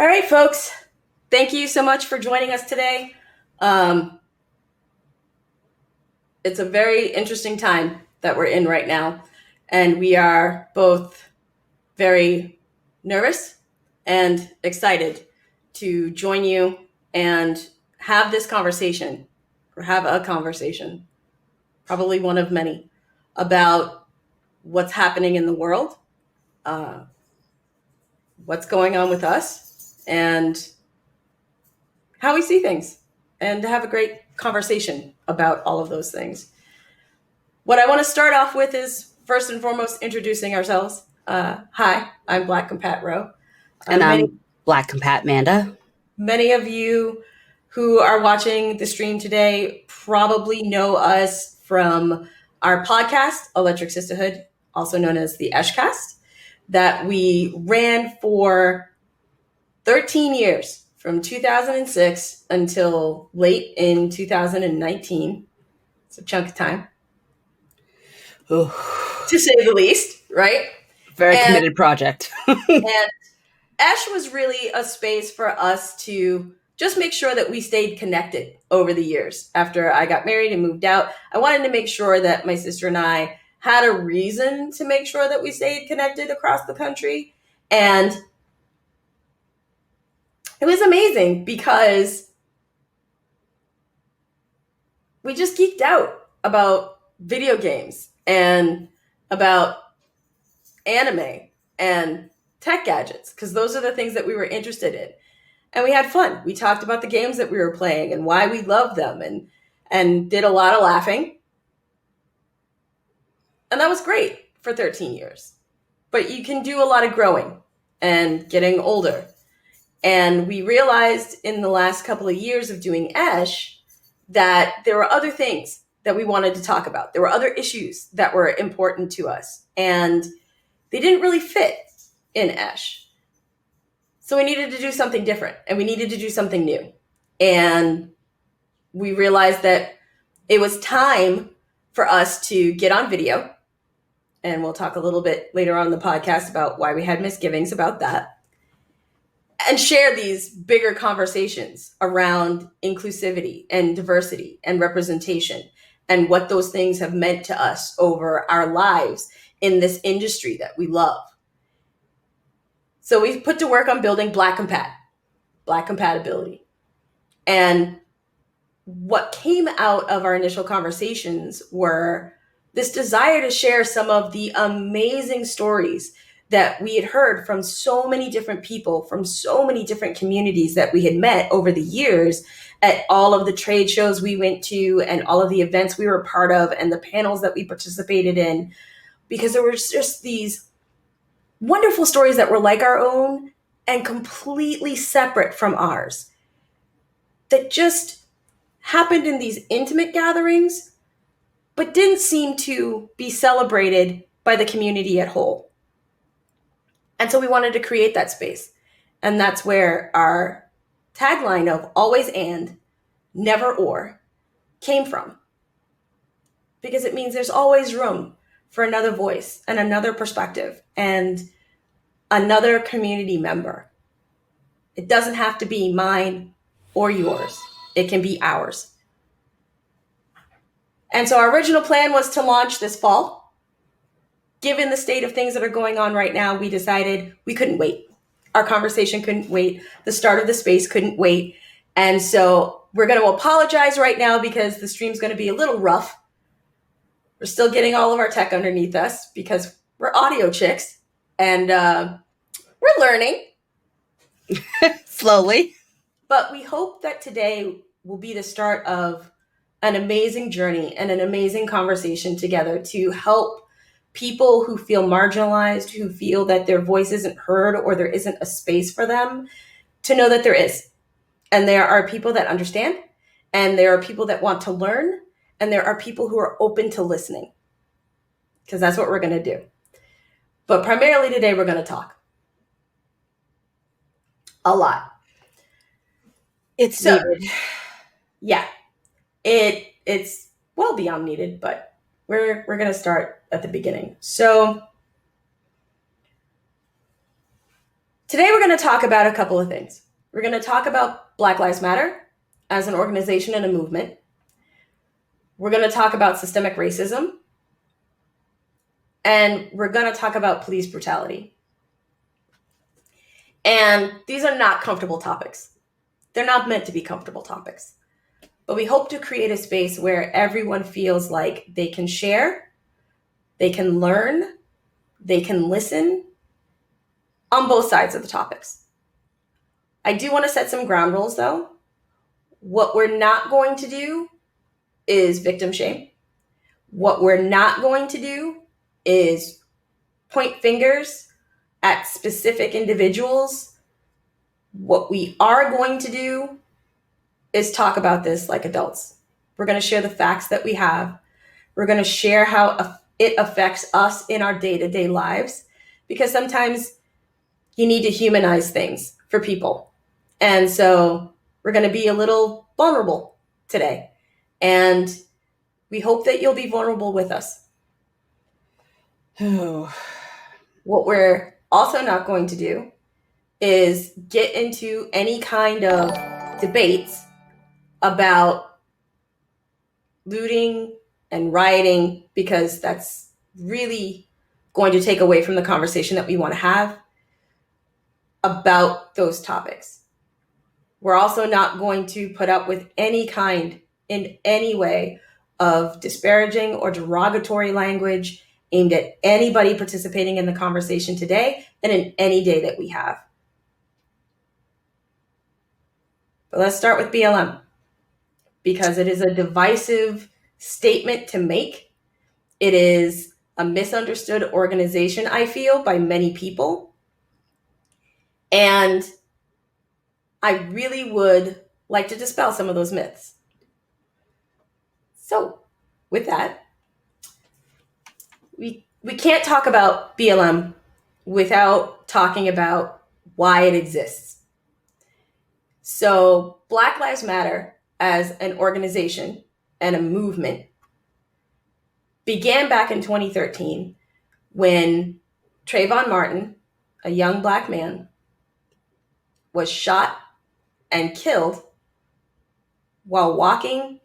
All right, folks. Thank you so much for joining us today. It's a very interesting time that we're in right now, and we are both very nervous and excited to join you and have this conversation, or have a conversation, probably one of many, about what's happening in the world, what's going on with us, and how we see things, and to have a great conversation about all of those things. What I want to start off with is, first and foremost, introducing ourselves. Hi, I'm BlackCompat Roe. And I'm BlackCompat Manda. Many of you who are watching the stream today probably know us from our podcast, Electric Sisterhood, also known as the Eshcast, that we ran for 13 years, from 2006 until late in 2019. It's a chunk of time, to say the least, right? Very committed project. And Esh was really a space for us to just make sure that we stayed connected over the years. After I got married and moved out, I wanted to make sure that my sister and I had a reason to make sure that we stayed connected across the country. And it was amazing because we just geeked out about video games and about anime and tech gadgets, because those are the things that we were interested in. And we had fun. We talked about the games that we were playing and why we loved them, and did a lot of laughing. And that was great for 13 years. But you can do a lot of growing and getting older. And we realized in the last couple of years of doing Esh that there were other things that we wanted to talk about. There were other issues that were important to us, and they didn't really fit in Esh. So we needed to do something different, and we needed to do something new. And we realized that it was time for us to get on video. And we'll talk a little bit later on in the podcast about why we had misgivings about that, and share these bigger conversations around inclusivity and diversity and representation, and what those things have meant to us over our lives in this industry that we love. So we put to work on building BlackCompat, Black compatibility. And what came out of our initial conversations were this desire to share some of the amazing stories that we had heard from so many different people, from so many different communities that we had met over the years at all of the trade shows we went to, and all of the events we were part of, and the panels that we participated in, because there were just these wonderful stories that were like our own and completely separate from ours, that just happened in these intimate gatherings, but didn't seem to be celebrated by the community at whole. And so we wanted to create that space. And that's where our tagline of always and, never or came from. Because it means there's always room for another voice and another perspective and another community member. It doesn't have to be mine or yours. It can be ours. And so our original plan was to launch this fall. Given the state of things that are going on right now, we decided we couldn't wait. Our conversation couldn't wait. The start of the space couldn't wait. And so we're going to apologize right now because the stream's going to be a little rough. We're still getting all of our tech underneath us because we're audio chicks, and we're learning. Slowly. But we hope that today will be the start of an amazing journey and an amazing conversation together to help people who feel marginalized, who feel that their voice isn't heard or there isn't a space for them, to know that there is. And there are people that understand, and there are people that want to learn, and there are people who are open to listening, because that's what we're going to do. But primarily today, we're going to talk a lot. It's needed. Yeah, it's well beyond needed, but we're going to start at the beginning. So Today we're going to talk about a couple of things. We're going to talk about Black Lives Matter as an organization and a movement. We're going to talk about systemic racism. And we're going to talk about police brutality. And these are not comfortable topics. They're not meant to be comfortable topics. But we hope to create a space where everyone feels like they can share, they can learn, they can listen on both sides of the topics. I do want to set some ground rules, though. What we're not going to do is victim shame. What we're not going to do is point fingers at specific individuals. What we are going to do is talk about this like adults. We're going to share the facts that we have. We're going to share how it affects us in our day-to-day lives, because sometimes you need to humanize things for people. And so we're going to be a little vulnerable today. And we hope that you'll be vulnerable with us. Oh. What we're also not going to do is get into any kind of debates about looting and rioting, because that's really going to take away from the conversation that we want to have about those topics. We're also not going to put up with any kind, in any way, of disparaging or derogatory language aimed at anybody participating in the conversation today and in any day that we have. But let's start with BLM, because it is a divisive statement to make. It is a misunderstood organization, I feel, by many people. And I really would like to dispel some of those myths. So with that, we can't talk about BLM without talking about why it exists. So Black Lives Matter as an organization and a movement began back in 2013 when Trayvon Martin, a young Black man, was shot and killed while walking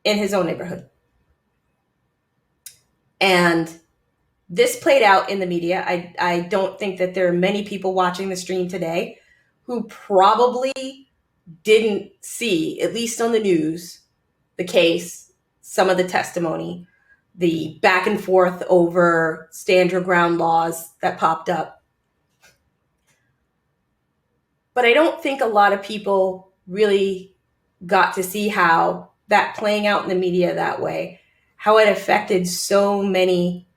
in his own neighborhood. And this played out in the media. I don't think that there are many people watching the stream today who probably didn't see, at least on the news, the case, some of the testimony, the back and forth over stand your ground laws that popped up. But I don't think a lot of people really got to see how that playing out in the media that way, how it affected so many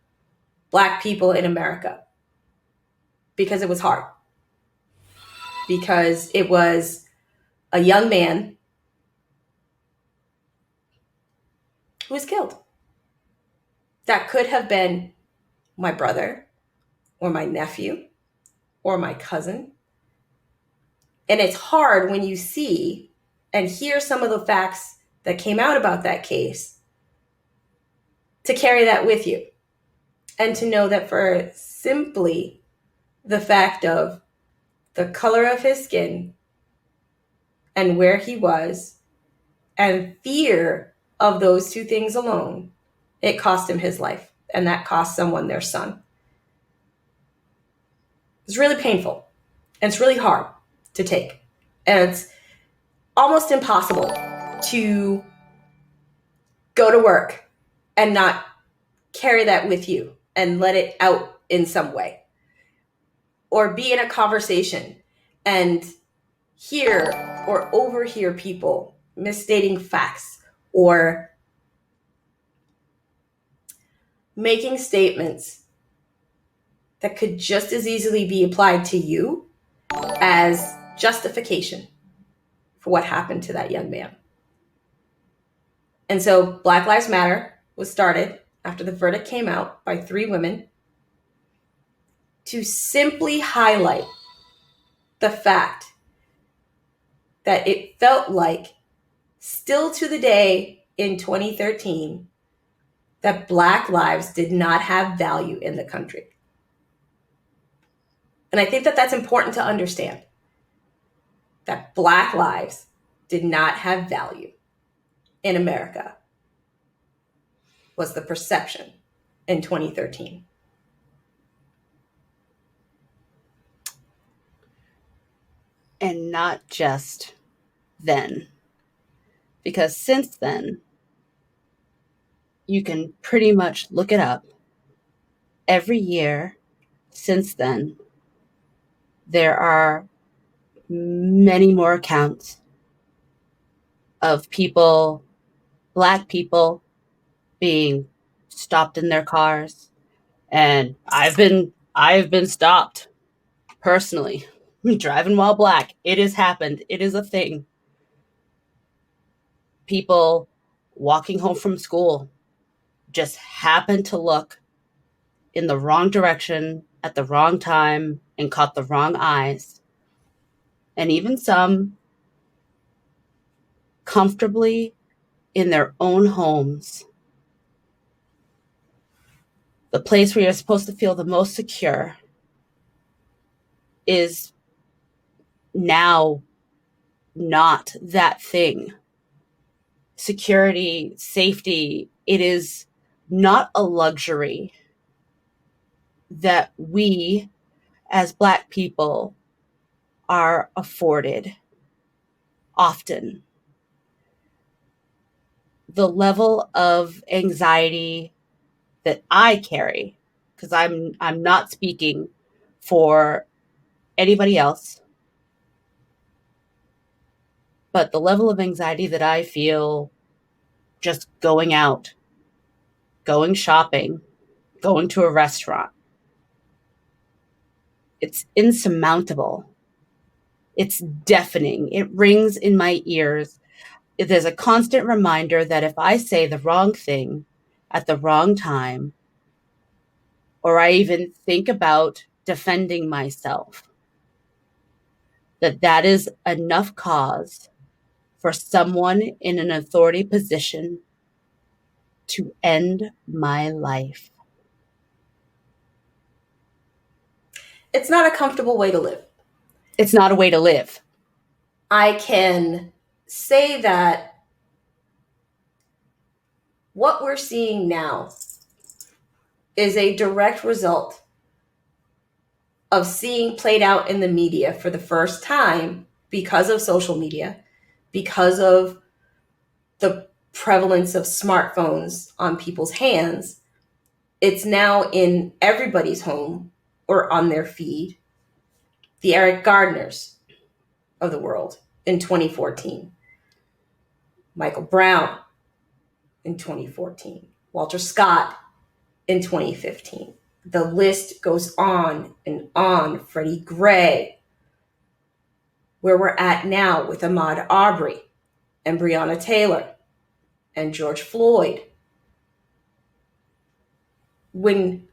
Black people in America, because it was hard. Because it was a young man who was killed. That could have been my brother or my nephew or my cousin. And it's hard when you see and hear some of the facts that came out about that case to carry that with you. And to know that for simply the fact of the color of his skin and where he was and fear of those two things alone, it cost him his life. And that cost someone their son. It's really painful. And it's really hard to take. And it's almost impossible to go to work and not carry that with you and let it out in some way. Or be in a conversation and hear or overhear people misstating facts or making statements that could just as easily be applied to you as justification for what happened to that young man. And so Black Lives Matter was started after the verdict came out by 3 women to simply highlight the fact that it felt like, still to the day in 2013, that Black lives did not have value in the country. And I think that that's important to understand, that Black lives did not have value in America, was the perception in 2013. And not just then. Because since then, you can pretty much look it up. Every year since then, there are many more accounts of people, Black people, being stopped in their cars. And I've been stopped personally, driving while Black. It has happened. It is a thing. People walking home from school just happen to look in the wrong direction at the wrong time and caught the wrong eyes. And even some comfortably in their own homes, the place where you're supposed to feel the most secure, is now not that thing. Security, safety, it is not a luxury that we as Black people are afforded often. The level of anxiety that I carry, because I'm not speaking for anybody else, but the level of anxiety that I feel just going out, going shopping, going to a restaurant, it's insurmountable. It's deafening. It rings in my ears. There's a constant reminder that if I say the wrong thing at the wrong time, or I even think about defending myself, that is enough cause for someone in an authority position to end my life. It's not a comfortable way to live. It's not a way to live. I can say that what we're seeing now is a direct result of seeing played out in the media for the first time because of social media, because of the prevalence of smartphones on people's hands. It's now in everybody's home or on their feed. The Eric Gardners of the world in 2014. Michael Brown in 2014. Walter Scott in 2015. The list goes on and on. Freddie Gray. Where we're at now with Ahmaud Arbery and Breonna Taylor and George Floyd. When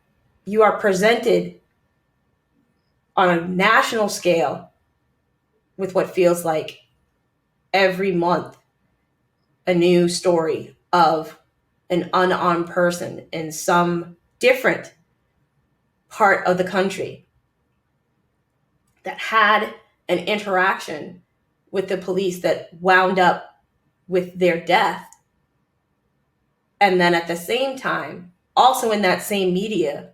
you are presented on a national scale with what feels like every month a new story of an unarmed person in some different part of the country that had an interaction with the police that wound up with their death. And then at the same time, also in that same media,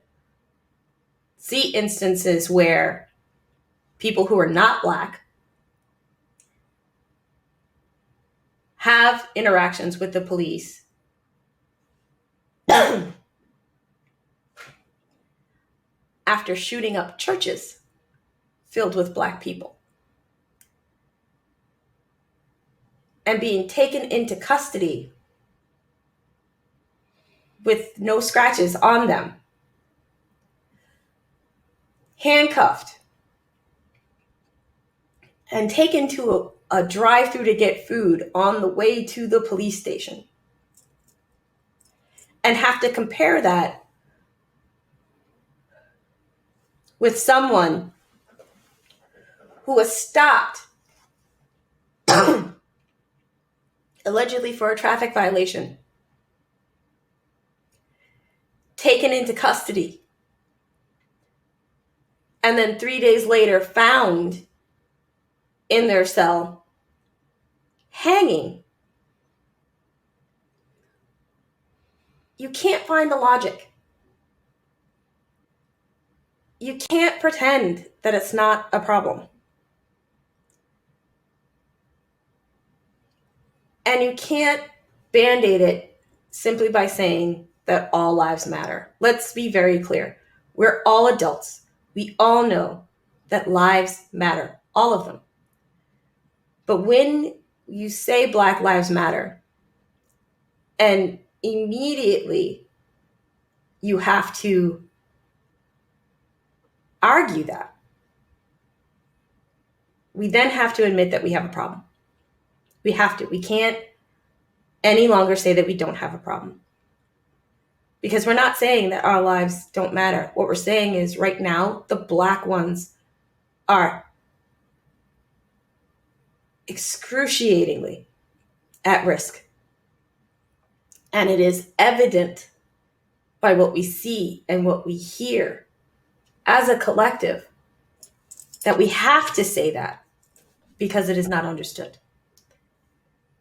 see instances where people who are not Black have interactions with the police after shooting up churches filled with Black people and being taken into custody with no scratches on them, handcuffed, and taken to a drive-through to get food on the way to the police station. And have to compare that with someone who was stopped allegedly for a traffic violation, taken into custody, and then 3 days later found in their cell hanging. You can't find the logic. You can't pretend that it's not a problem. And you can't band-aid it simply by saying that all lives matter. Let's be very clear. We're all adults. We all know that lives matter, all of them. But when you say Black Lives Matter, and immediately you have to argue that, we then have to admit that we have a problem. We have to. We can't any longer say that we don't have a problem. Because we're not saying that our lives don't matter. What we're saying is right now, the Black ones are excruciatingly at risk. And it is evident by what we see and what we hear as a collective that we have to say that because it is not understood.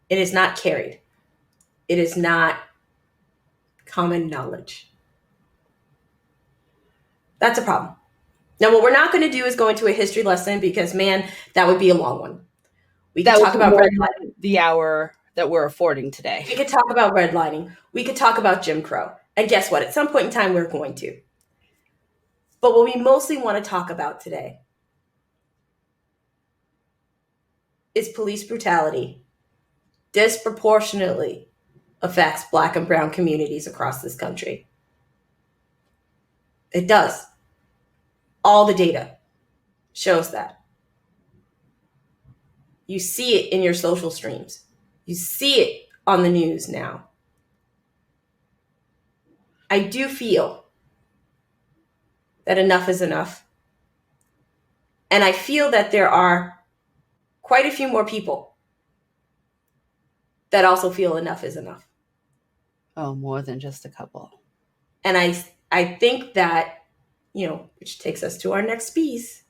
It is not carried. It is not common knowledge. That's a problem. Now, what we're not going to do is go into a history lesson because, man, that would be a long one. We could talk about redlining. The hour that we're affording today. We could talk about redlining. We could talk about Jim Crow. And guess what? At some point in time, we're going to. But what we mostly want to talk about today is police brutality disproportionately affects Black and brown communities across this country. It does. All the data shows that. You see it in your social streams. You see it on the news now. I do feel that enough is enough. And I feel that there are quite a few more people that also feel enough is enough. Oh, more than just a couple. And I think that, which takes us to our next piece,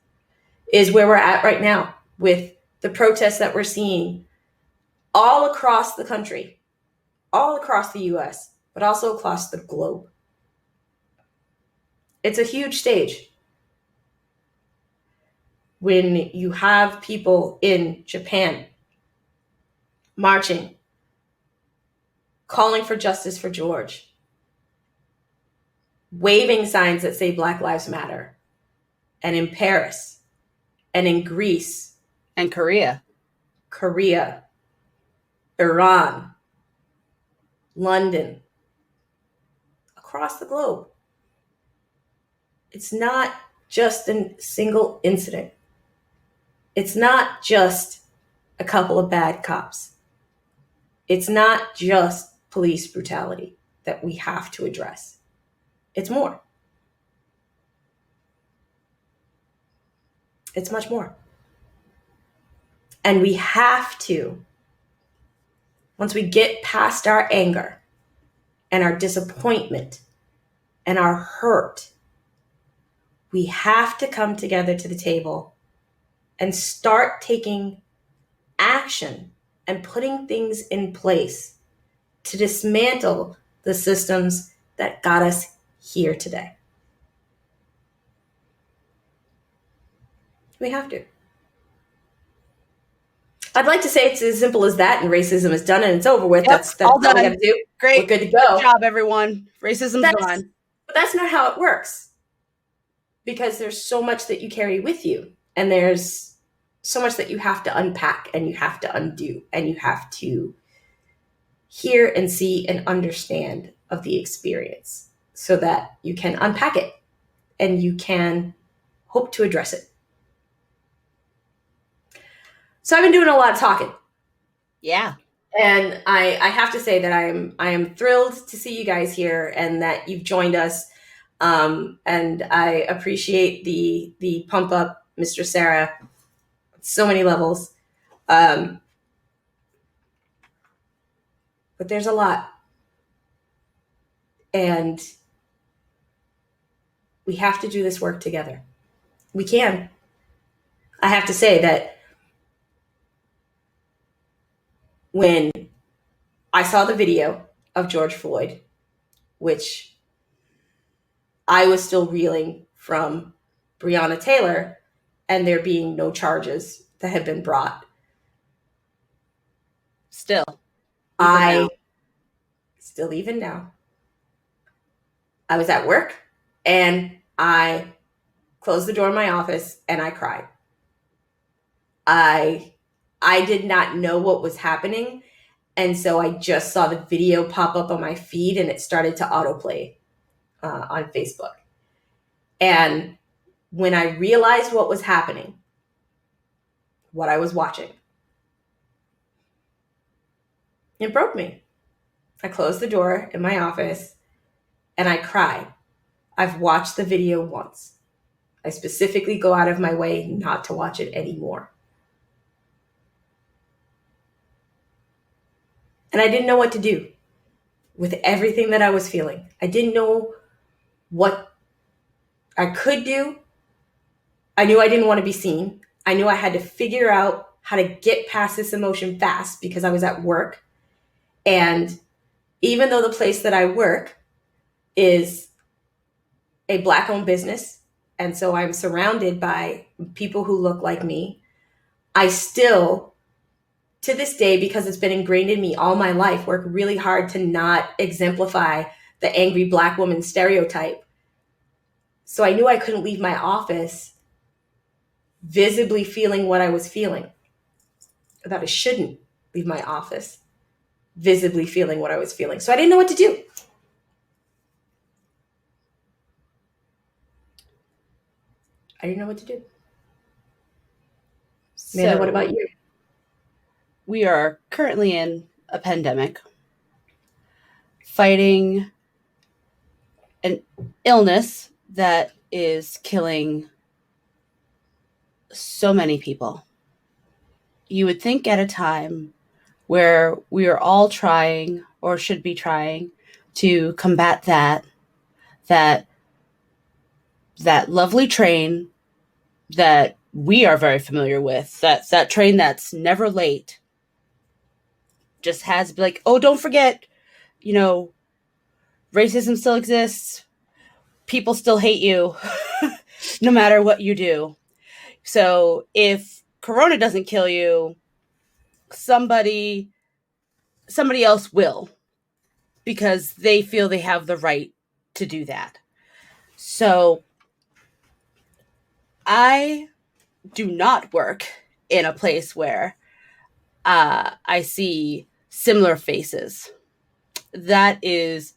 is where we're at right now with the protests that we're seeing all across the country, all across the US, but also across the globe. It's a huge stage. When you have people in Japan marching, calling for justice for George, waving signs that say Black Lives Matter, and in Paris, and in Greece, and Korea, Iran, London, across the globe. It's not just a single incident. It's not just a couple of bad cops. It's not just police brutality that we have to address. It's more. It's much more. And we have to, once we get past our anger and our disappointment and our hurt, we have to come together to the table and start taking action and putting things in place to dismantle the systems that got us here today. We have to. I'd like to say it's as simple as that and racism is done and it's over with. Yep, That's all all we done. got to do. Great. We're good to go. Good job, everyone. Racism's gone. But that's not how it works. Because there's so much that you carry with you. And there's so much that you have to unpack and you have to undo. And you have to hear and see and understand of the experience so that you can unpack it and you can hope to address it. So I've been doing a lot of talking. Yeah. And I have to say that I am thrilled to see you guys here and that you've joined us. And I appreciate the pump up, Mr. Sarah, so many levels. But there's a lot. And we have to do this work together. We can. I have to say that when I saw the video of George Floyd, which I was still reeling from Breonna Taylor and there being no charges that had been brought. Still. Even now, I was at work and I closed the door of my office and I cried. I did not know what was happening. And so I just saw the video pop up on my feed and it started to autoplay on Facebook. And when I realized what was happening, what I was watching, it broke me. I closed the door in my office and I cried. I've watched the video once. I specifically go out of my way not to watch it anymore. And I didn't know what to do with everything that I was feeling. I didn't know what I could do. I knew I didn't want to be seen. I knew I had to figure out how to get past this emotion fast because I was at work. And even though the place that I work is a Black-owned business, and so I'm surrounded by people who look like me, I still, to this day, because it's been ingrained in me all my life, work really hard to not exemplify the angry Black woman stereotype. So I knew I couldn't leave my office visibly feeling what I was feeling. That I shouldn't leave my office visibly feeling what I was feeling. So I didn't know what to do. I didn't know what to do. Amanda, what about you? We are currently in a pandemic, fighting an illness that is killing so many people. You would think at a time where we are all trying, or should be trying, to combat that lovely train that we are very familiar with, that train that's never late, just has to be like, oh, don't forget, racism still exists. People still hate you no matter what you do. So if Corona doesn't kill you, somebody else will, because they feel they have the right to do that. So I do not work in a place where I see similar faces. That is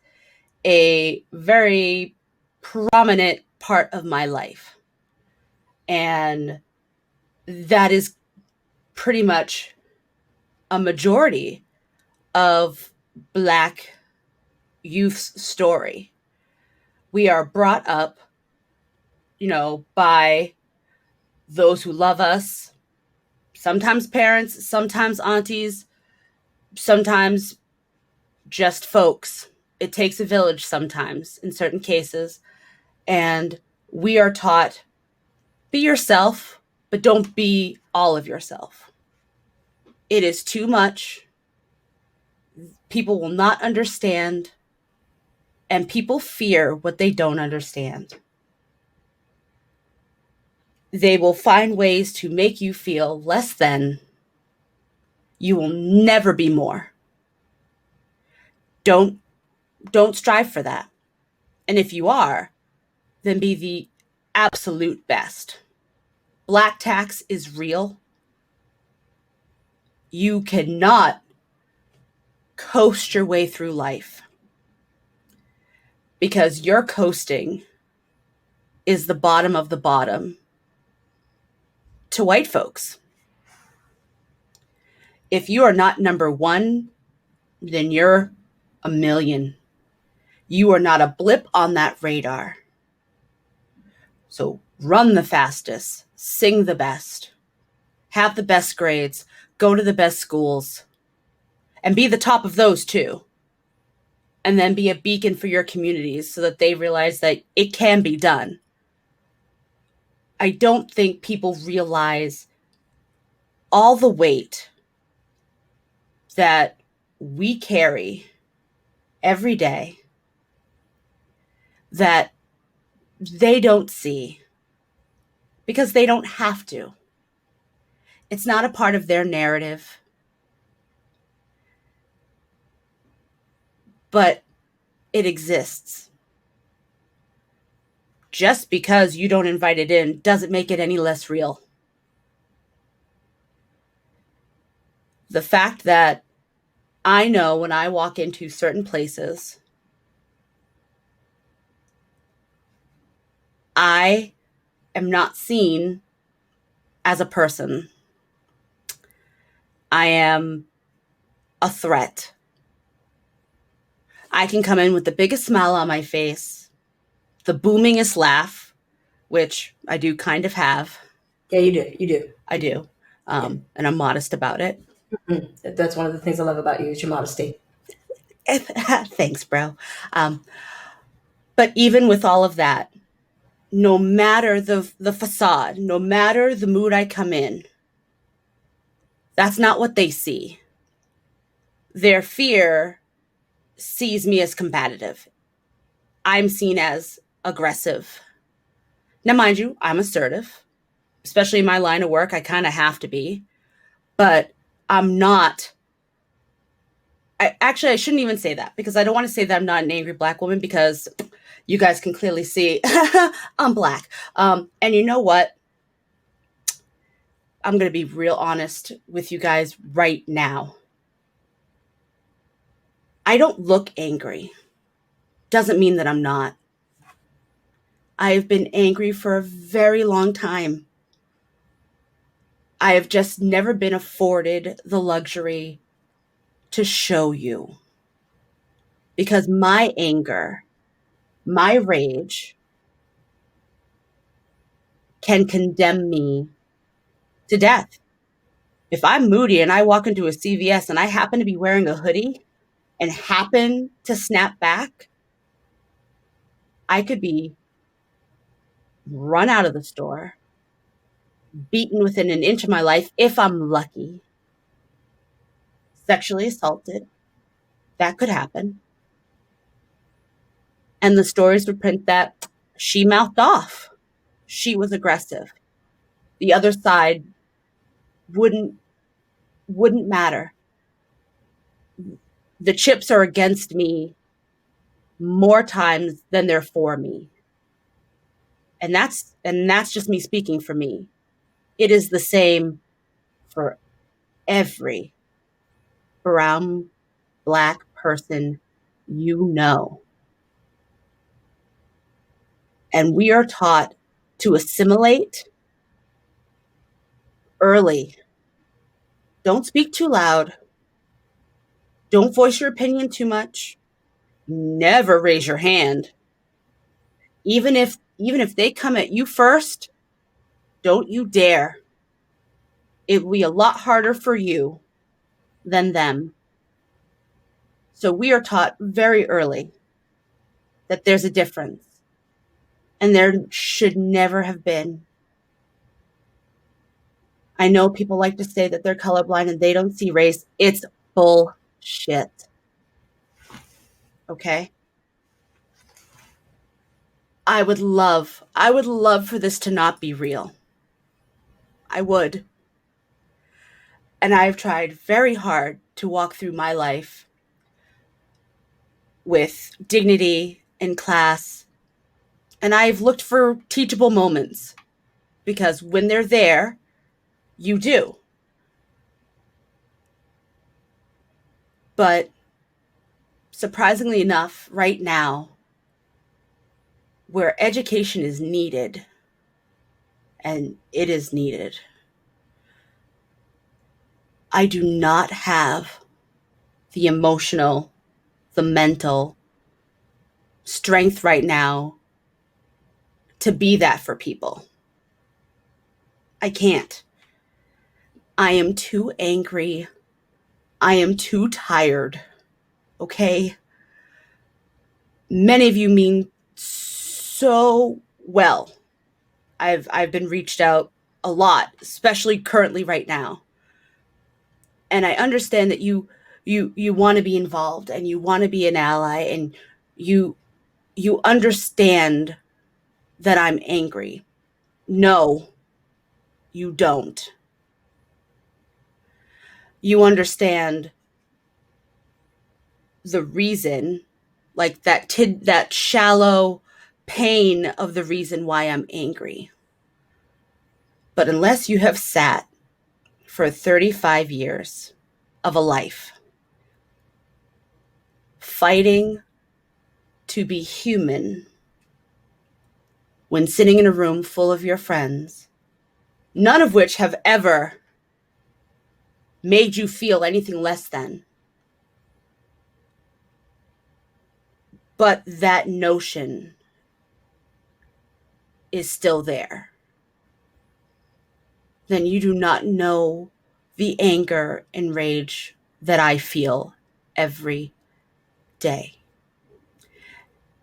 a very prominent part of my life. And that is pretty much a majority of Black youth's story. We are brought up, by those who love us, sometimes parents, sometimes aunties, sometimes just folks. It takes a village sometimes in certain cases. And we are taught, be yourself, but don't be all of yourself. It is too much. People will not understand. And people fear what they don't understand. They will find ways to make you feel less than. You will never be more. Don't strive for that. And if you are, then be the absolute best. Black tax is real. You cannot coast your way through life, because your coasting is the bottom of the bottom to white folks. If you are not number one, then you're a million. You are not a blip on that radar. So run the fastest, sing the best, have the best grades, go to the best schools, and be the top of those too. And then be a beacon for your communities so that they realize that it can be done. I don't think people realize all the weight that we carry every day that they don't see because they don't have to. It's not a part of their narrative. But it exists. Just because you don't invite it in doesn't make it any less real. The fact that I know when I walk into certain places, I am not seen as a person. I am a threat. I can come in with the biggest smile on my face, the boomingest laugh, which I do kind of have. Yeah, you do. You do. I do. And I'm modest about it. Mm-hmm. That's one of the things I love about you is your modesty. Thanks, bro. But even with all of that, no matter the facade, no matter the mood I come in, that's not what they see. Their fear sees me as combative. I'm seen as aggressive. Now, mind you, I'm assertive, especially in my line of work. I kind of have to be, but I'm not. I shouldn't even say that because I don't want to say that I'm not an angry Black woman because you guys can clearly see I'm Black. And you know what? I'm going to be real honest with you guys right now. I don't look angry. Doesn't mean that I'm not. I've been angry for a very long time. I have just never been afforded the luxury to show you. Because my anger, my rage can condemn me to death. If I'm moody and I walk into a CVS and I happen to be wearing a hoodie and happen to snap back, I could be run out of the store, beaten within an inch of my life if I'm lucky, sexually assaulted. That could happen. And the stories would print that she mouthed off. She was aggressive. The other side wouldn't matter. The chips are against me more times than they're for me. And that's just me speaking for me. It is the same for every brown, Black person you know. And we are taught to assimilate early. Don't speak too loud. Don't voice your opinion too much. Never raise your hand. Even if they come at you first, don't you dare. It will be a lot harder for you than them. So we are taught very early that there's a difference. And there should never have been. I know people like to say that they're colorblind and they don't see race. It's bullshit. Okay? I would love for this to not be real. I would. And I've tried very hard to walk through my life with dignity and class. And I've looked for teachable moments because when they're there, you do. But surprisingly enough, right now, where education is needed, and it is needed, I do not have the emotional, the mental strength right now to be that for people. I can't. I am too angry. I am too tired. Okay? Many of you mean so well. I've been reached out a lot, especially currently right now. And I understand that you want to be involved and you want to be an ally, and you understand that I'm angry. No, you don't. You understand the reason, like that shallow pain of the reason why I'm angry. But unless you have sat for 35 years of a life fighting to be human when sitting in a room full of your friends, none of which have ever made you feel anything less than, but that notion is still there, then you do not know the anger and rage that I feel every day.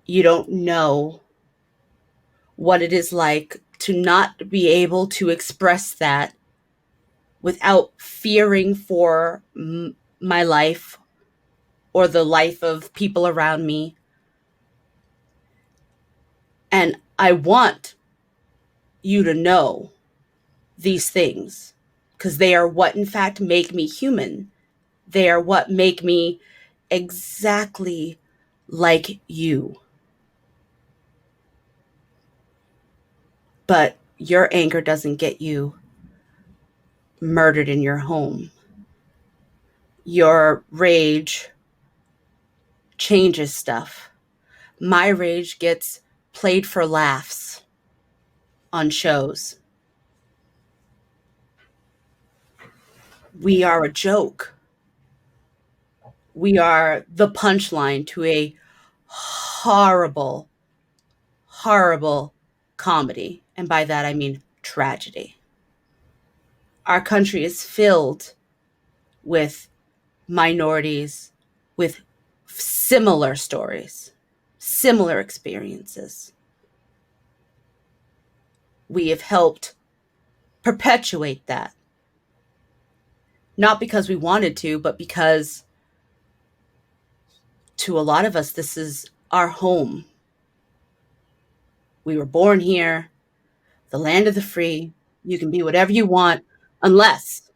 You don't know what it is like to not be able to express that without fearing for my life or the life of people around me. And I want you to know these things because they are what in fact make me human. They are what make me exactly like you. But your anger doesn't get you murdered in your home. Your rage changes stuff. My rage gets played for laughs on shows. We are a joke. We are the punchline to a horrible, horrible comedy. And by that, I mean tragedy. Our country is filled with minorities with similar stories, similar experiences. We have helped perpetuate that. Not because we wanted to, but because to a lot of us, this is our home. We were born here, the land of the free. You can be whatever you want, unless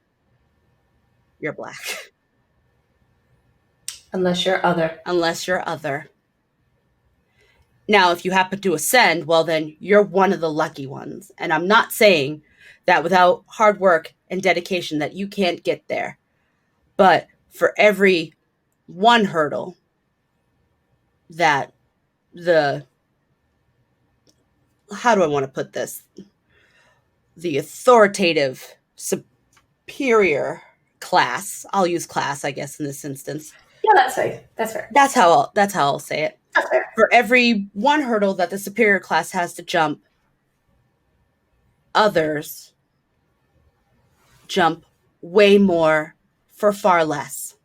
you're Black. Unless you're other. Unless you're other. Now, if you happen to ascend, well, then you're one of the lucky ones. And I'm not saying that without hard work and dedication that you can't get there. But for every one hurdle that how do I want to put this? The authoritative, superior class, I'll use class, I guess, in this instance. Yeah, that's fair. That's fair. That's how I'll say it. That's fair. For every one hurdle that the superior class has to jump, others jump way more for far less.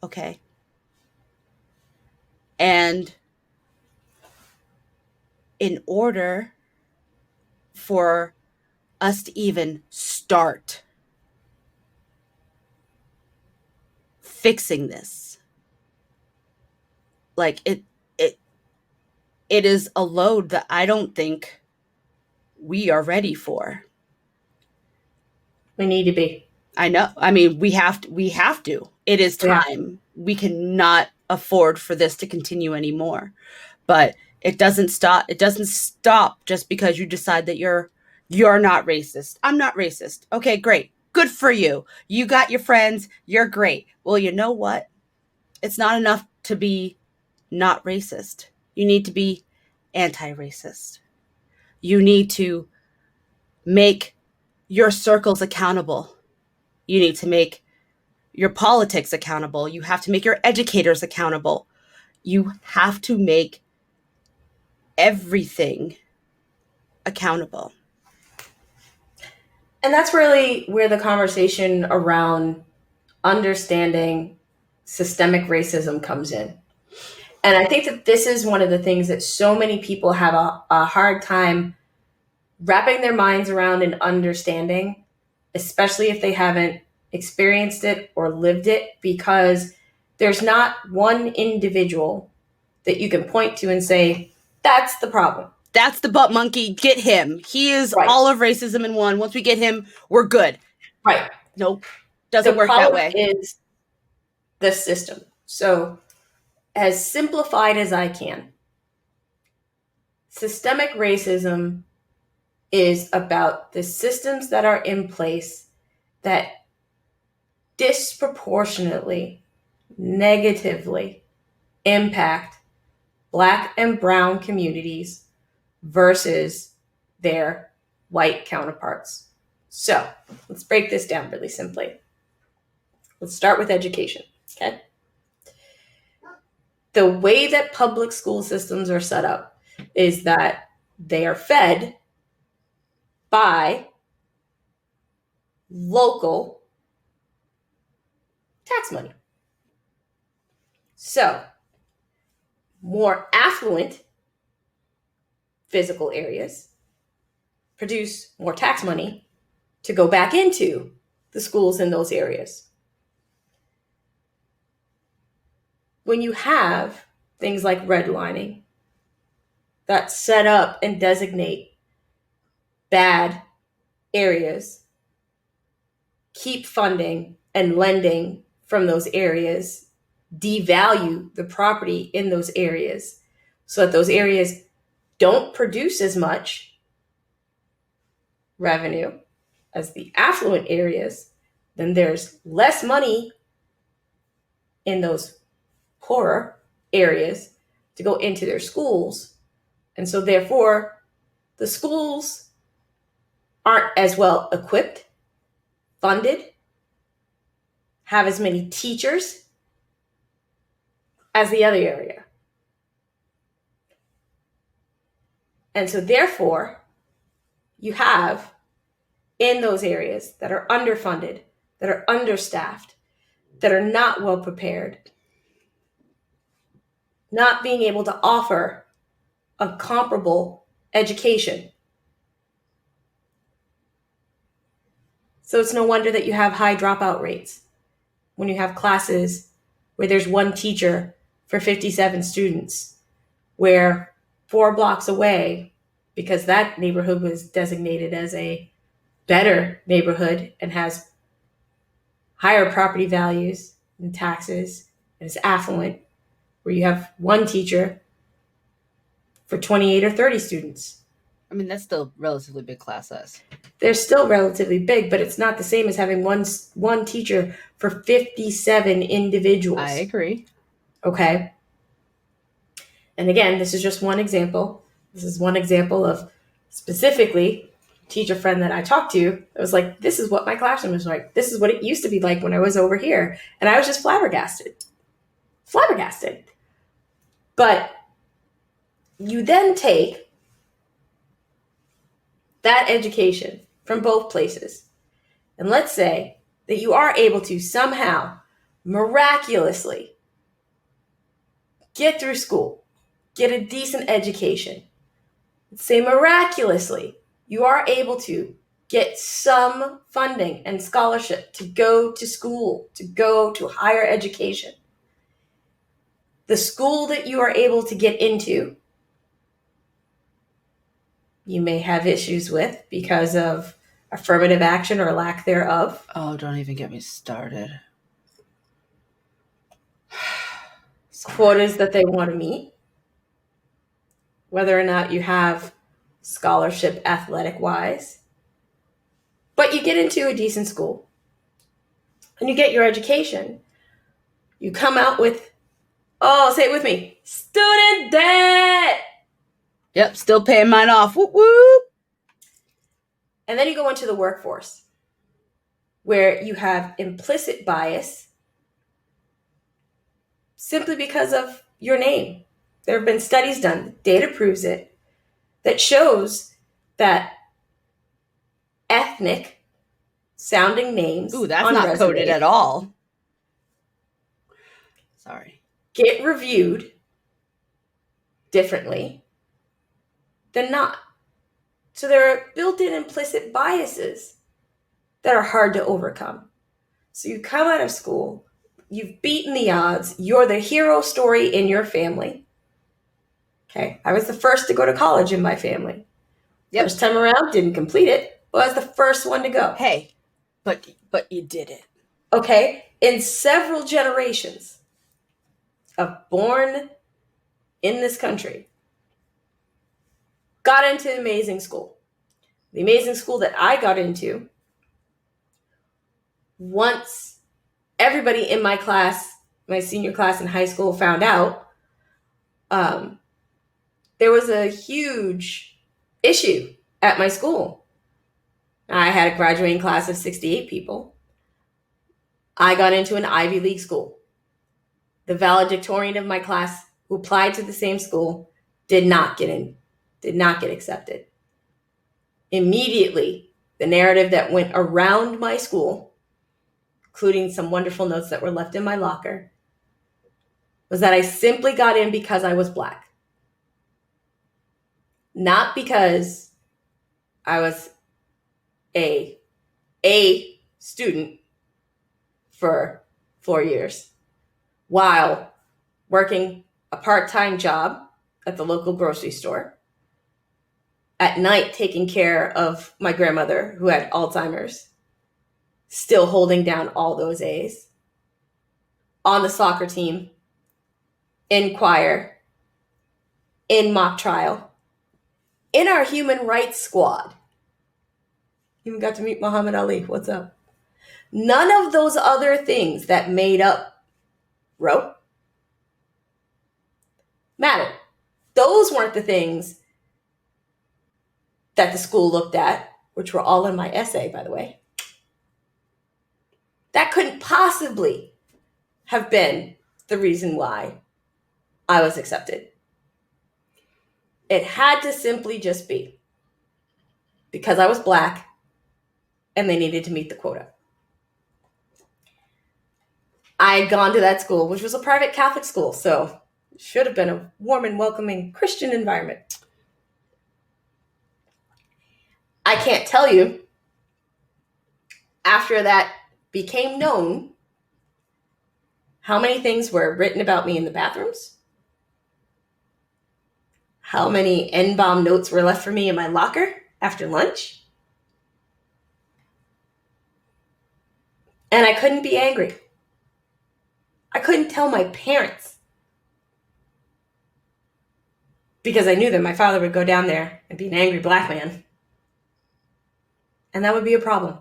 Okay. And in order for us to even start fixing this, like it is a load that I don't think we are ready for. We need to be. I know. I mean, we have to. It is time. Yeah. We cannot afford for this to continue anymore. But it doesn't stop. It doesn't stop just because you decide that you're not racist. I'm not racist. Okay, great. Good for you. You got your friends. You're great. Well, you know what? It's not enough to be not racist. You need to be anti-racist. You need to make your circles accountable. You need to make your politics accountable. You have to make your educators accountable. You have to make everything accountable. And that's really where the conversation around understanding systemic racism comes in. And I think that this is one of the things that so many people have a hard time wrapping their minds around and understanding, especially if they haven't experienced it or lived it, because there's not one individual that you can point to and say, that's the problem. That's the butt monkey. Get him. He is all of racism in one. Once we get him, we're good. Right. Nope. Doesn't work that way. The problem is the system. So, as simplified as I can, systemic racism is about the systems that are in place that disproportionately, negatively impact Black and brown communities versus their white counterparts. So let's break this down really simply. Let's start with education, okay? The way that public school systems are set up is that they are fed by local tax money. So, more affluent physical areas produce more tax money to go back into the schools in those areas. When you have things like redlining that set up and designate bad areas, keep funding and lending from those areas, devalue the property in those areas so that those areas don't produce as much revenue as the affluent areas, then there's less money in those poorer areas to go into their schools. And so therefore, the schools aren't as well equipped, funded, have as many teachers as the other area. And so therefore, you have in those areas that are underfunded, that are understaffed, that are not well prepared, not being able to offer a comparable education. So it's no wonder that you have high dropout rates when you have classes where there's one teacher for 57 students, where 4 blocks away, because that neighborhood was designated as a better neighborhood and has higher property values and taxes and is affluent, where you have one teacher for 28 or 30 students. I mean, that's still relatively big class size. They're still relatively big, but it's not the same as having one teacher for 57 individuals. I agree. Okay. And again, this is just one example. This is one example of specifically a teacher friend that I talked to. I was like, this is what my classroom was like. This is what it used to be like when I was over here. And I was just flabbergasted. But you then take that education from both places. And let's say that you are able to somehow miraculously get through school, get a decent education. Let's say miraculously, you are able to get some funding and scholarship to go to school, to go to higher education. The school that you are able to get into, you may have issues with because of affirmative action or lack thereof. Oh, don't even get me started. Quotas that they want to meet. Whether or not you have scholarship athletic-wise. But you get into a decent school. And you get your education. You come out with, say it with me, student debt! Yep, still paying mine off. Whoop, whoop. And then you go into the workforce, where you have implicit bias simply because of your name. There have been studies done, data proves it, that shows that ethnic sounding names. Ooh, that's not coded at all. Sorry. Get reviewed differently than not. So there are built-in implicit biases that are hard to overcome. So you come out of school, you've beaten the odds, you're the hero story in your family. Okay, I was the first to go to college in my family. Yep. First time around, didn't complete it, but I was the first one to go. Hey, but you did it. Okay, in several generations of born in this country, got into an amazing school. The amazing school that I got into, once everybody in my class, my senior class in high school, found out, there was a huge issue at my school. I had a graduating class of 68 people. I got into an Ivy League school. The valedictorian of my class, who applied to the same school, did not get in, did not get accepted. Immediately, the narrative that went around my school, including some wonderful notes that were left in my locker, was that I simply got in because I was Black. Not because I was a student for 4 years while working a part-time job at the local grocery store, at night taking care of my grandmother who had Alzheimer's, still holding down all those A's, on the soccer team, in choir, in mock trial, in our human rights squad. Even got to meet Muhammad Ali. What's up? None of those other things that made up Roe mattered. Those weren't the things that the school looked at, which were all in my essay, by the way. That couldn't possibly have been the reason why I was accepted. It had to simply just be because I was Black and they needed to meet the quota. I had gone to that school, which was a private Catholic school, so it should have been a warm and welcoming Christian environment. I can't tell you, after that became known, how many things were written about me in the bathrooms, how many N-bomb notes were left for me in my locker after lunch. And I couldn't be angry. I couldn't tell my parents because I knew that my father would go down there and be an angry Black man. And that would be a problem.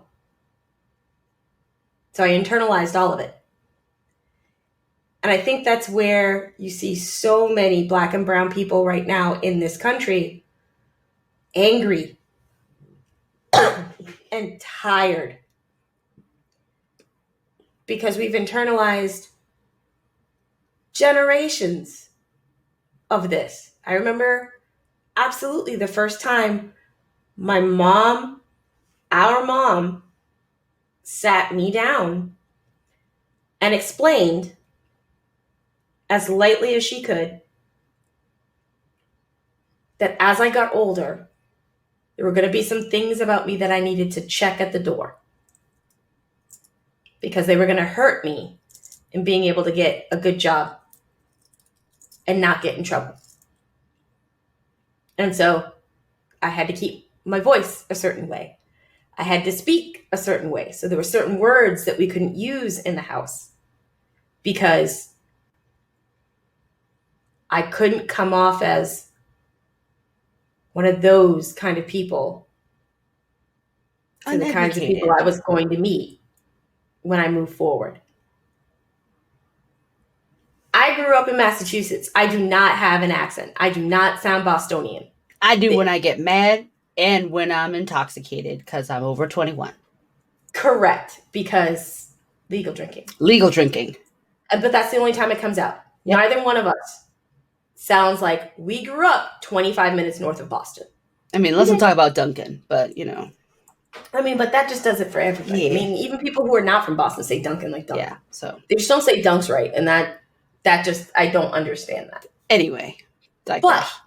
So I internalized all of it. And I think that's where you see so many Black and brown people right now in this country angry and tired because we've internalized generations of this. I remember absolutely the first time our mom, sat me down and explained as lightly as she could that as I got older, there were going to be some things about me that I needed to check at the door because they were going to hurt me in being able to get a good job and not get in trouble. And so I had to keep my voice a certain way. I had to speak a certain way. So there were certain words that we couldn't use in the house because I couldn't come off as one of those kind of people to the kinds of people I was going to meet when I moved forward. I grew up in Massachusetts. I do not have an accent. I do not sound Bostonian. I do when I get mad and when I'm intoxicated because I'm over 21. Correct, because legal drinking. Legal drinking. But that's the only time it comes out. Yep. Neither one of us sounds like we grew up 25 minutes north of Boston. I mean, let's not talk about Duncan, but you know. I mean, but that just does it for everybody. Yeah. I mean, even people who are not from Boston say Duncan like Duncan. Yeah, so. They just don't say Dunks right, and that just, I don't understand that. Anyway, digress.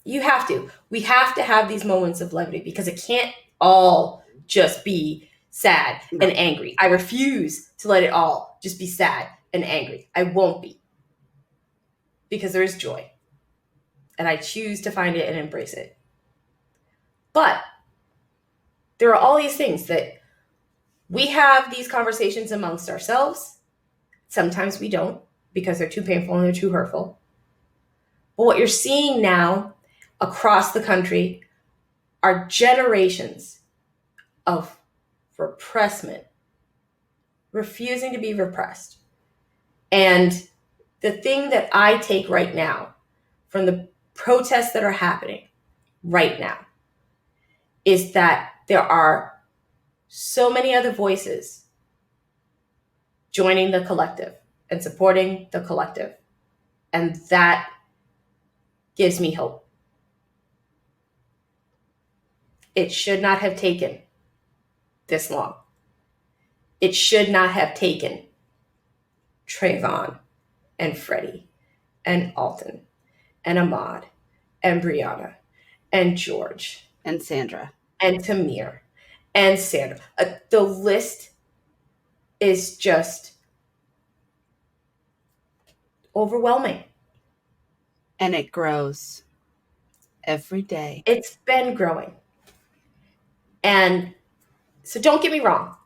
We have to have these moments of levity because it can't all just be sad and angry. I refuse to let it all just be sad and angry. I won't be, because there is joy and I choose to find it and embrace it. But there are all these things that we have these conversations amongst ourselves. Sometimes we don't, because they're too painful and they're too hurtful. But what you're seeing now across the country are generations of repressment, refusing to be repressed. And the thing that I take right now from the protests that are happening right now is that there are so many other voices joining the collective and supporting the collective. And that gives me hope. It should not have taken this long. It should not have taken Trayvon and Freddie and Alton and Ahmaud and Brianna and George and Sandra and Tamir and Sandra. The list is just overwhelming. And it grows every day. It's been growing. And so don't get me wrong.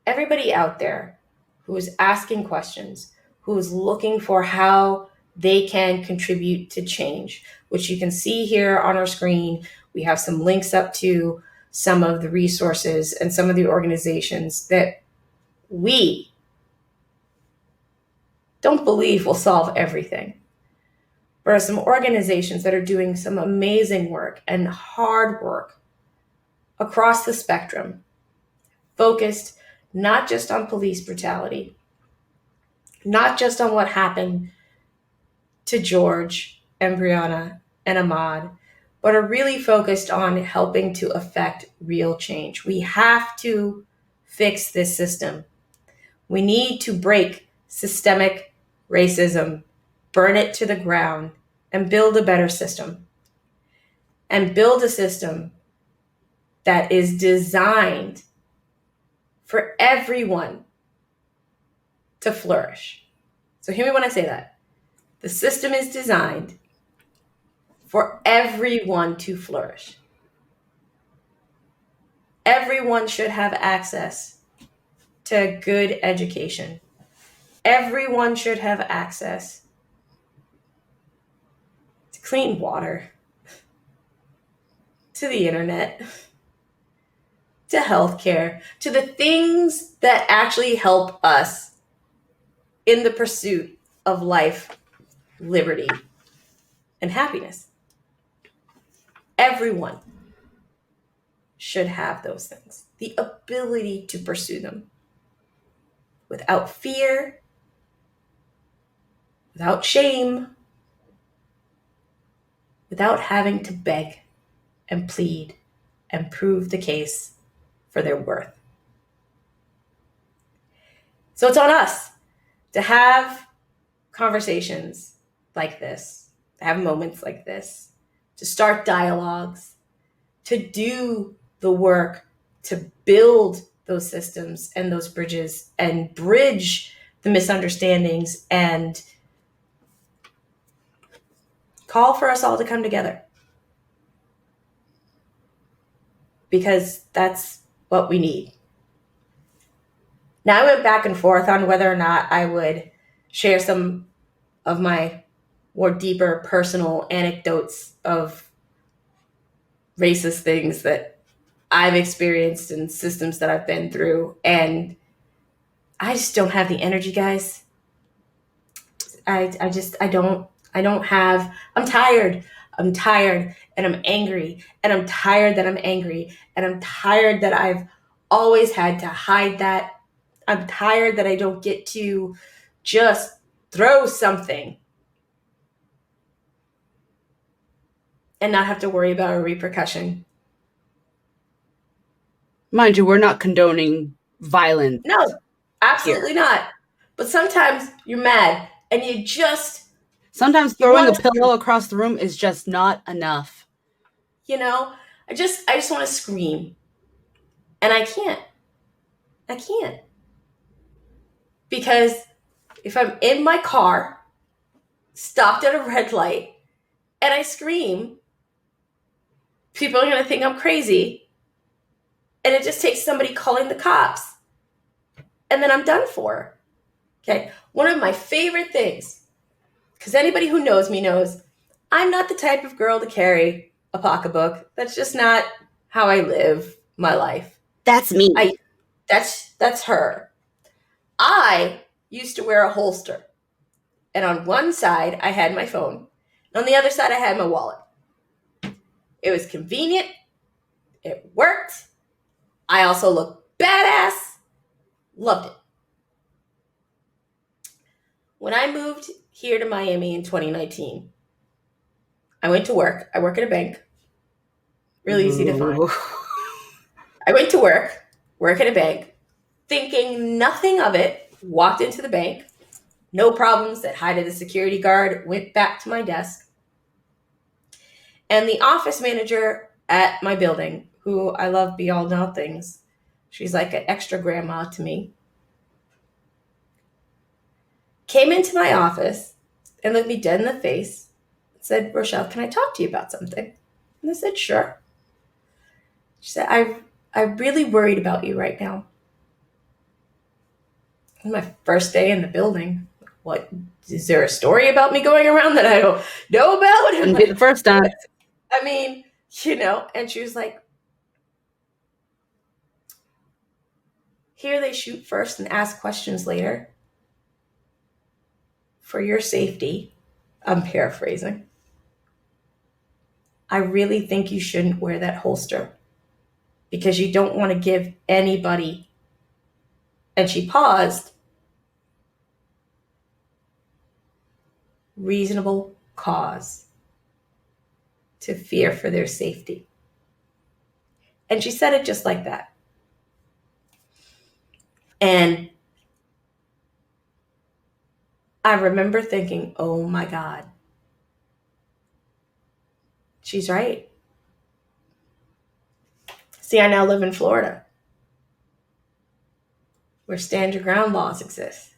Everybody out there who is asking questions, who is looking for how they can contribute to change, which you can see here on our screen. We have some links up to some of the resources and some of the organizations that we don't believe will solve everything. There are some organizations that are doing some amazing work and hard work across the spectrum, focused not just on police brutality, not just on what happened to George and Brianna and Ahmaud, but are really focused on helping to affect real change. We have to fix this system. We need to break systemic racism, burn it to the ground, and build a better system. And build a system that is designed for everyone to flourish. So hear me when I say that. The system is designed for everyone to flourish. Everyone should have access to good education. Everyone should have access to clean water, to the internet, to healthcare, to the things that actually help us in the pursuit of life, liberty, and happiness. Everyone should have those things, the ability to pursue them without fear, without shame, without having to beg and plead and prove the case for their worth. So it's on us to have conversations like this, to have moments like this, to start dialogues, to do the work to build those systems and those bridges and bridge the misunderstandings and call for us all to come together. Because that's what we need. Now I went back and forth on whether or not I would share some of my more deeper personal anecdotes of racist things that I've experienced and systems that I've been through. And I just don't have the energy, guys. I don't have, I'm tired and I'm angry and I'm tired that I'm angry and I'm tired that I've always had to hide that. I'm tired that I don't get to just throw something and not have to worry about a repercussion. Mind you, we're not condoning violence. No, absolutely not. But sometimes you're mad and you just Sometimes You throwing a want to, pillow across the room is just not enough. I just want to scream. And I can't. I can't. Because if I'm in my car, stopped at a red light, and I scream, people are going to think I'm crazy. And it just takes somebody calling the cops. And then I'm done for. Okay. One of my favorite things, because anybody who knows me knows, I'm not the type of girl to carry a pocketbook. That's just not how I live my life. That's me. That's her. I used to wear a holster. And on one side, I had my phone. And on the other side, I had my wallet. It was convenient. It worked. I also looked badass. Loved it. When I moved here to Miami in 2019, I went to work. I work at a bank. Really easy to find. I went to work at a bank, thinking nothing of it, walked into the bank, no problems, said hi to the security guard, went back to my desk. And the office manager at my building, who I love beyond all things, she's like an extra grandma to me, came into my office and looked me dead in the face and said, Rochelle, can I talk to you about something? And I said, sure. She said, I'm really worried about you right now. My first day in the building. What, is there a story about me going around that I don't know about? Wouldn't be the first time. I mean, and she was like, here they shoot first and ask questions later. For your safety, I'm paraphrasing, I really think you shouldn't wear that holster because you don't want to give anybody, and she paused, reasonable cause to fear for their safety. And she said it just like that. And I remember thinking, oh my God, she's right. See, I now live in Florida, where stand your ground laws exist.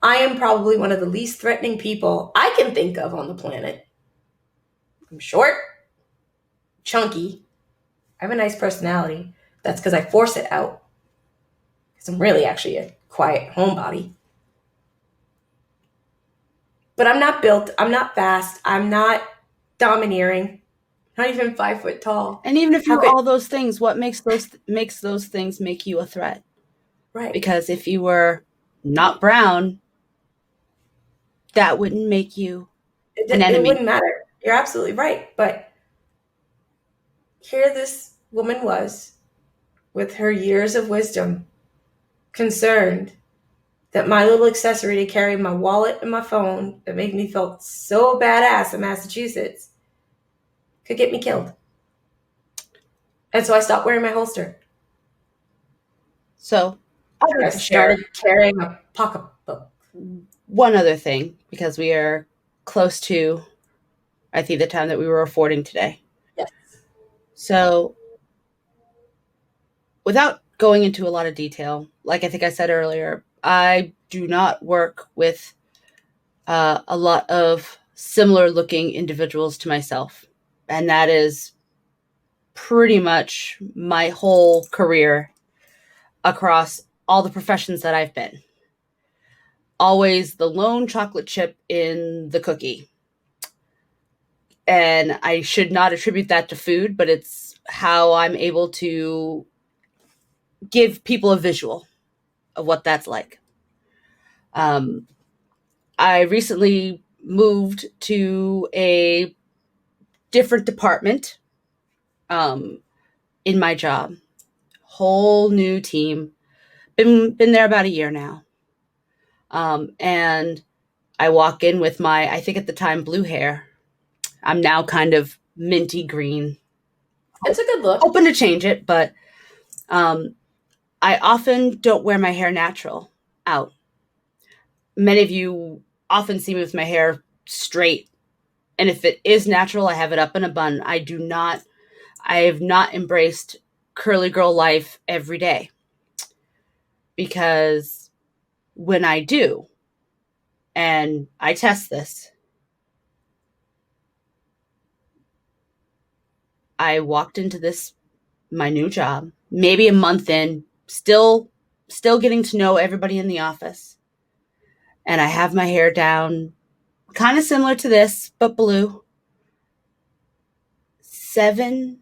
I am probably one of the least threatening people I can think of on the planet. I'm short, chunky. I have a nice personality. That's because I force it out. Because I'm really actually a quiet homebody. But I'm not built. I'm not fast. I'm not domineering. Not even 5 foot tall. And even if you're all those things, what makes those things make you a threat? Right. Because if you were not brown, that wouldn't make you an enemy. It wouldn't matter. You're absolutely right. But here this woman was, with her years of wisdom, concerned that my little accessory to carry my wallet and my phone that made me feel so badass in Massachusetts could get me killed. And so I stopped wearing my holster. So I started carrying a pocketbook. One other thing, because we are close to, I think, the time that we were affording today. Yes. So without going into a lot of detail, like I think I said earlier, I do not work with a lot of similar looking individuals to myself. And that is pretty much my whole career across all the professions that I've been. Always the lone chocolate chip in the cookie. And I should not attribute that to food, but it's how I'm able to give people a visual of what that's like. I recently moved to a different department in my job. Whole new team. Been there about a year now. And I walk in with my, I think at the time, blue hair. I'm now kind of minty green. It's a good look. Open to change it, but I often don't wear my hair natural out. Many of you often see me with my hair straight. And if it is natural, I have it up in a bun. I have not embraced curly girl life every day. Because when I do, and I test this, I walked into my new job, maybe a month in, still getting to know everybody in the office. And I have my hair down, kind of similar to this, but blue. 7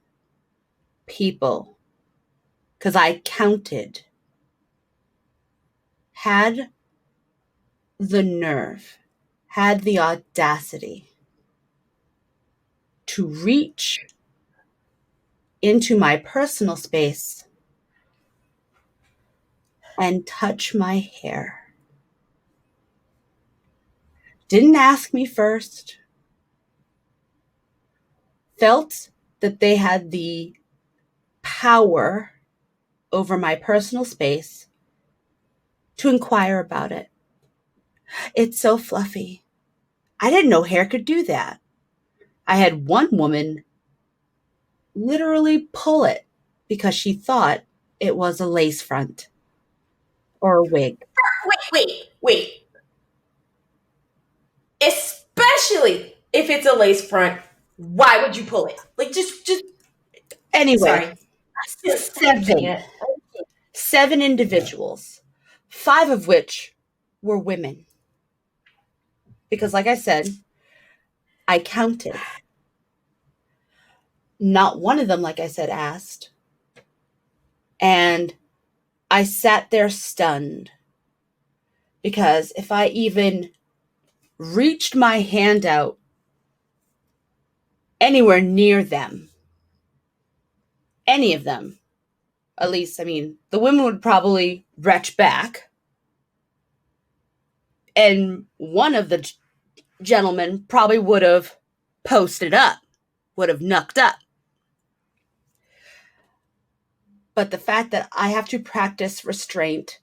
people, because I counted, had the nerve, had the audacity to reach into my personal space and touch my hair. Didn't ask me first. Felt that they had the power over my personal space to inquire about it. It's so fluffy. I didn't know hair could do that. I had one woman literally pull it because she thought it was a lace front or a wig. Wait. Especially if it's a lace front, why would you pull it? Like, just anyway. Sorry. 7 individuals, 5 of which were women. Because like I said, I counted. Not one of them, like I said, asked. And I sat there stunned. Because if I even reached my hand out anywhere near them, any of them, at least, I mean, the women would probably retch back. And one of the gentlemen probably would have posted up, would have knucked up. But the fact that I have to practice restraint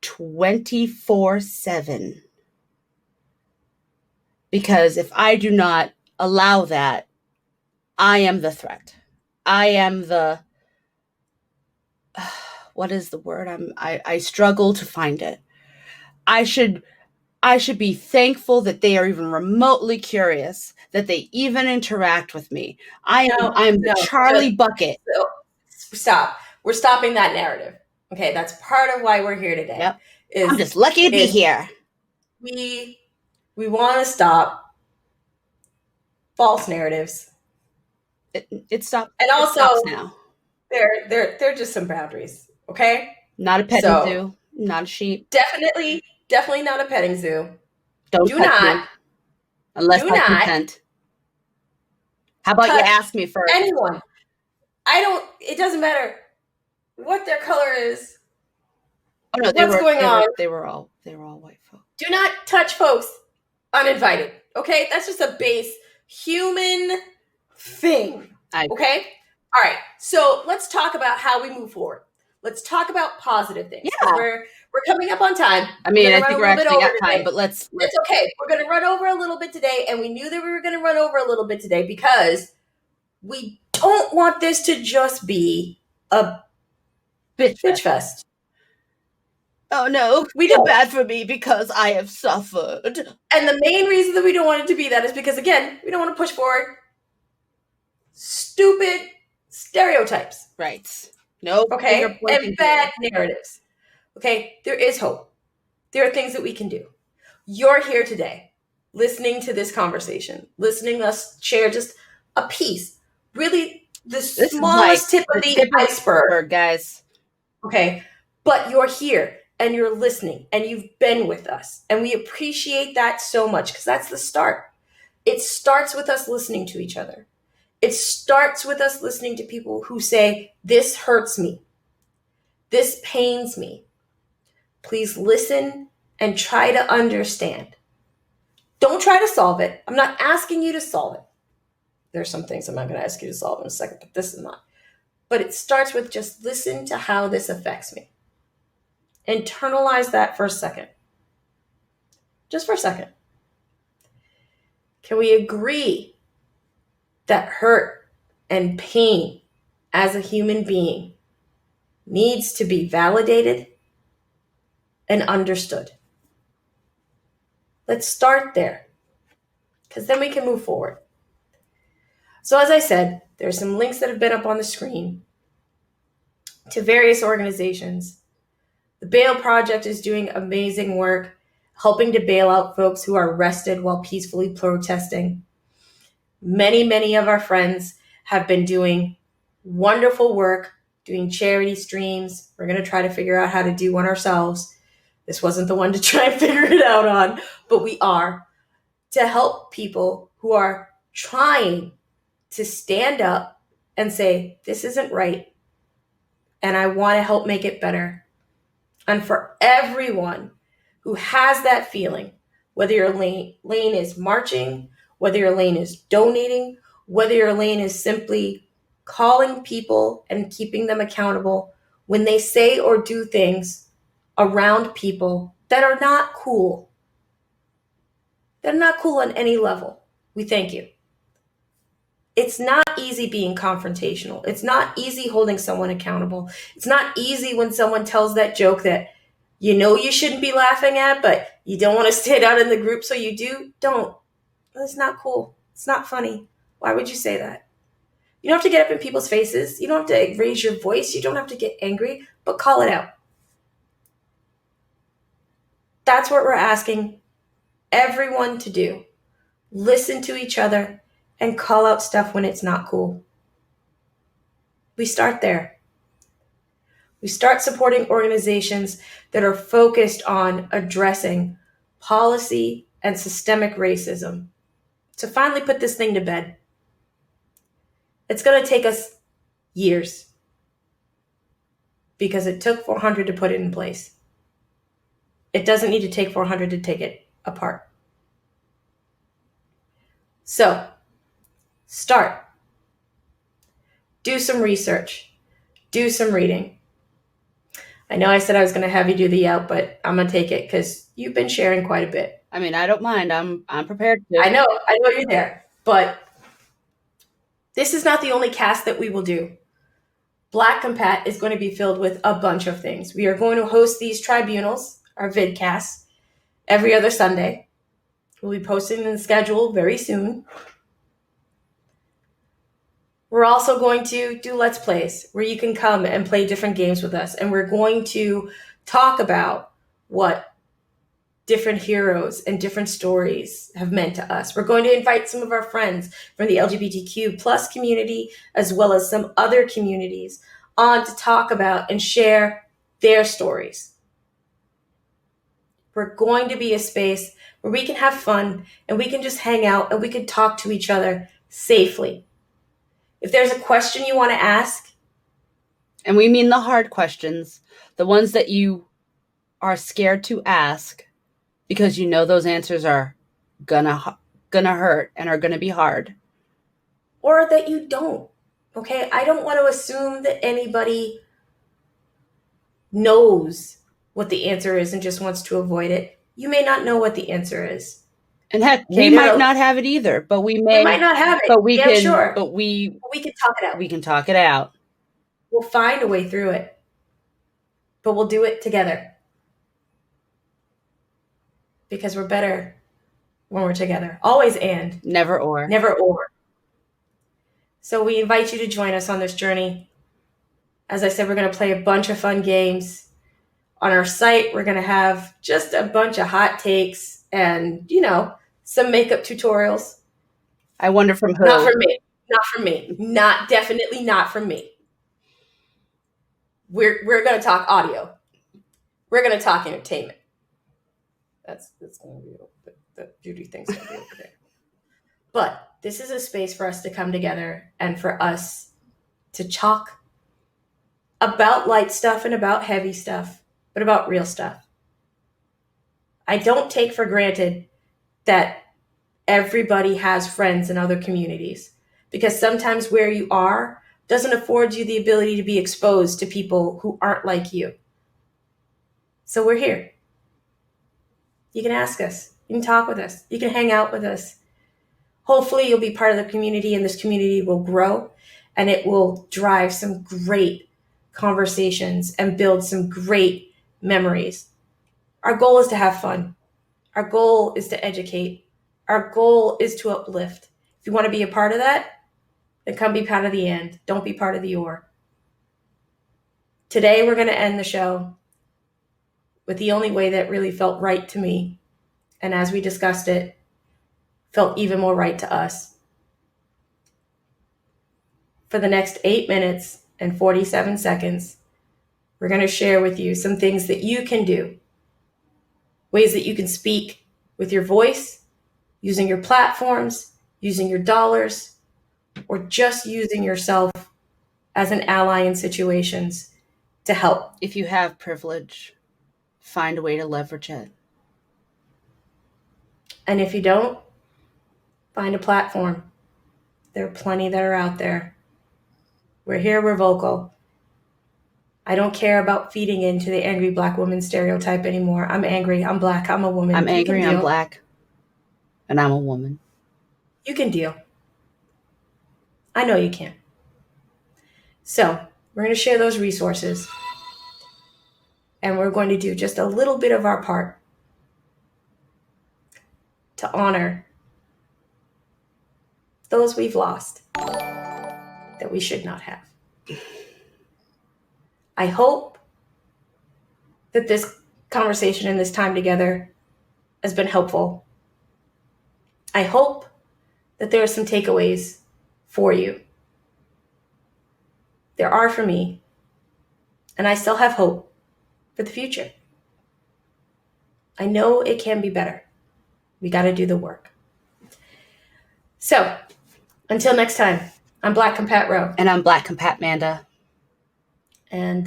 24/7, because if I do not allow that, I am the threat. I am the, what is the word? I struggle to find it. I should be thankful that they are even remotely curious, that they even interact with me. I'm the Charlie Bucket. Stop. We're stopping that narrative. Okay, that's part of why we're here today. Yep. I'm just lucky to be here. We want to stop false narratives. It stopped. And also, it stops now. There are just some boundaries. Okay. Not a petting zoo. Not a sheep. Definitely not a petting zoo. Do not. Unless I consent. How about you ask me first? Anyone. It doesn't matter what their color is. Oh no, what's going on? They were all white folks. Do not touch folks uninvited. Okay? That's just a base human thing. Okay? All right. So let's talk about how we move forward. Let's talk about positive things. Yeah. We're coming up on time. I mean, I think we're actually got time, but let's. It's okay. We're going to run over a little bit today, and we knew that we were going to run over a little bit today because we don't want this to just be a bitch fest. Oh no, we feel bad for me because I have suffered. And the main reason that we don't want it to be that is because, again, we don't want to push forward stupid stereotypes. Right. No. Okay. And bad narratives. Okay. There is hope. There are things that we can do. You're here today, listening to this conversation, listening to us share just a piece. Really, the smallest tip of the iceberg, guys. Okay. But you're here and you're listening and you've been with us. And we appreciate that so much because that's the start. It starts with us listening to each other. It starts with us listening to people who say, this hurts me. This pains me. Please listen and try to understand. Don't try to solve it. I'm not asking you to solve it. There's some things I'm not going to ask you to solve in a second, but this is not. But it starts with just listen to how this affects me. Internalize that for a second. Just for a second. Can we agree that hurt and pain as a human being needs to be validated and understood? Let's start there, because then we can move forward. So as I said, there's some links that have been up on the screen to various organizations. The Bail Project is doing amazing work, helping to bail out folks who are arrested while peacefully protesting. Many of our friends have been doing wonderful work, doing charity streams. We're going to try to figure out how to do one ourselves. This wasn't the one to try and figure it out on, but we are, to help people who are trying to stand up and say, this isn't right, and I want to help make it better. And for everyone who has that feeling, whether your lane is marching, whether your lane is donating, whether your lane is simply calling people and keeping them accountable when they say or do things around people that are not cool. They're not cool on any level. We thank you. It's not easy being confrontational. It's not easy holding someone accountable. It's not easy when someone tells that joke that you know you shouldn't be laughing at, but you don't want to stand out in the group, so you do. Don't. That's not cool. It's not funny. Why would you say that? You don't have to get up in people's faces. You don't have to raise your voice. You don't have to get angry, but call it out. That's what we're asking everyone to do. Listen to each other and call out stuff when it's not cool. We start there. We start supporting organizations that are focused on addressing policy and systemic racism to finally put this thing to bed. It's going to take us years because it took 400 to put it in place. It doesn't need to take 400 to take it apart. So, start. Do some research. Do some reading. I know I said I was going to have you do the out, but I'm going to take it because you've been sharing quite a bit. I mean, I don't mind. I'm prepared to. I know you're there, but this is not the only cast that we will do. BlackCompat is going to be filled with a bunch of things. We are going to host these tribunals, our vidcasts, every other Sunday. We'll be posting the schedule very soon. We're also going to do Let's Plays, where you can come and play different games with us. And we're going to talk about what different heroes and different stories have meant to us. We're going to invite some of our friends from the LGBTQ plus community, as well as some other communities, on to talk about and share their stories. We're going to be a space where we can have fun and we can just hang out and we can talk to each other safely. If there's a question you want to ask, and we mean the hard questions, the ones that you are scared to ask because you know those answers are gonna hurt and are gonna be hard, or that you don't. Okay, I don't want to assume that anybody knows what the answer is and just wants to avoid it. You may not know what the answer is. And heck, we might not have it either, but we might not have it. But we can. Sure. But we can talk it out. We can talk it out. We'll find a way through it, but we'll do it together because we're better when we're together. Always and. Never or. Never or. So we invite you to join us on this journey. As I said, we're going to play a bunch of fun games. On our site, we're going to have just a bunch of hot takes and, some makeup tutorials. I wonder from who? Not from me. Definitely not from me. We're going to talk audio. We're going to talk entertainment. That's going to be the beauty thing's going to be over there. But this is a space for us to come together and for us to talk about light stuff and about heavy stuff, but about real stuff. I don't take for granted that everybody has friends in other communities, because sometimes where you are doesn't afford you the ability to be exposed to people who aren't like you. So we're here. You can ask us. You can talk with us. You can hang out with us. Hopefully you'll be part of the community, and this community will grow, and it will drive some great conversations and build some great memories. Our goal is to have fun. Our goal is to educate. Our goal is to uplift. If you want to be a part of that, then come be part of the and. Don't be part of the or. Today we're going to end the show with the only way that really felt right to me, and as we discussed it, felt even more right to us. For the next 8 minutes and 47 seconds, we're going to share with you some things that you can do, ways that you can speak with your voice, using your platforms, using your dollars, or just using yourself as an ally in situations to help. If you have privilege, find a way to leverage it. And if you don't, find a platform. There are plenty that are out there. We're here, we're vocal. I don't care about feeding into the angry Black woman stereotype anymore. I'm angry, I'm Black, I'm a woman. I'm angry, I'm Black, and I'm a woman. You can deal. I know you can. So, we're going to share those resources. And we're going to do just a little bit of our part to honor those we've lost that we should not have. I hope that this conversation and this time together has been helpful. I hope that there are some takeaways for you. There are for me, and I still have hope for the future. I know it can be better. We got to do the work. So, until next time, I'm BlackCompat Roe. And I'm BlackCompat Manda. And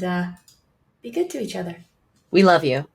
be good to each other. We love you.